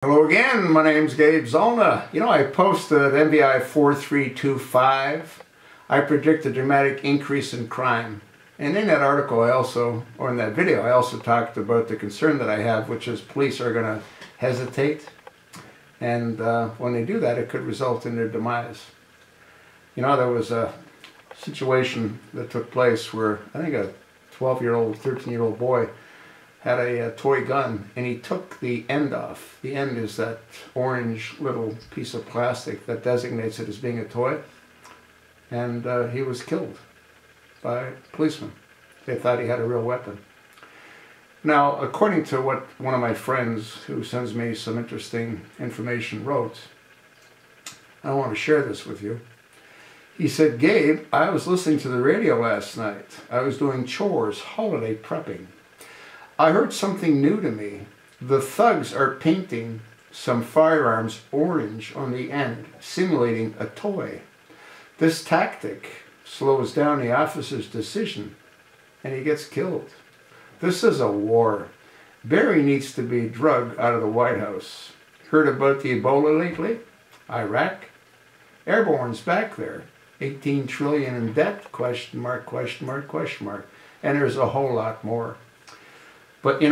Hello again, my name's Gabe Zollner. I posted MVI 4325. I predict a dramatic increase in crime. And in that article in that video, I also talked about the concern that I have, which is police are going to hesitate. And when they do that, it could result in their demise. There was a situation that took place where I think a 12-year-old, 13-year-old boy had a toy gun, and he took the end off. The end is that orange little piece of plastic that designates it as being a toy. And he was killed by policemen. They thought he had a real weapon. Now, according to what one of my friends who sends me some interesting information wrote, I want to share this with you. He said, "Gabe, I was listening to the radio last night. I was doing chores, holiday prepping. I heard something new to me. The thugs are painting some firearms orange on the end, simulating a toy. This tactic slows down the officer's decision, and he gets killed. This is a war. Barry needs to be drugged out of the White House. Heard about the Ebola lately? Iraq? Airborne's back there. 18 trillion in debt? Question mark, question mark, question mark. And there's a whole lot more." But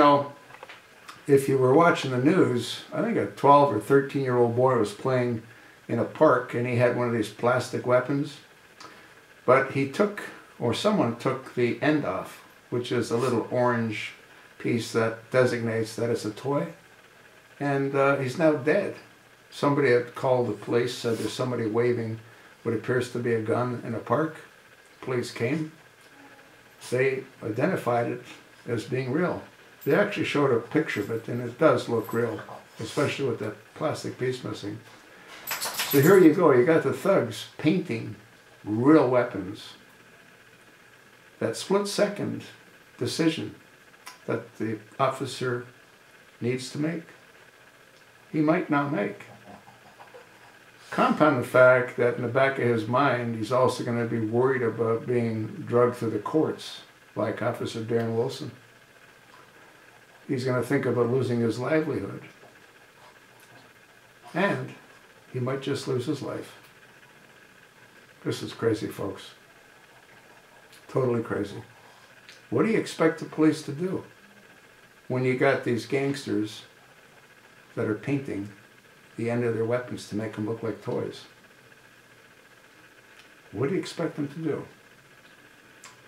if you were watching the news, I think a 12 or 13-year-old boy was playing in a park and he had one of these plastic weapons. But someone took the end off, which is a little orange piece that designates that it's a toy. And he's now dead. Somebody had called the police, said there's somebody waving what appears to be a gun in a park. Police came. They identified it as being real. They actually showed a picture of it, and it does look real, especially with that plastic piece missing. So here you go, you got the thugs painting real weapons. That split-second decision that the officer needs to make, he might not make. Compound the fact that in the back of his mind, he's also going to be worried about being drugged through the courts, like Officer Darren Wilson. He's going to think about losing his livelihood. And he might just lose his life. This is crazy, folks. Totally crazy. What do you expect the police to do when you got these gangsters that are painting the end of their weapons to make them look like toys? What do you expect them to do?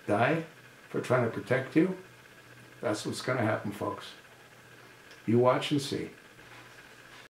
Die for trying to protect you? That's what's going to happen, folks. You watch and see.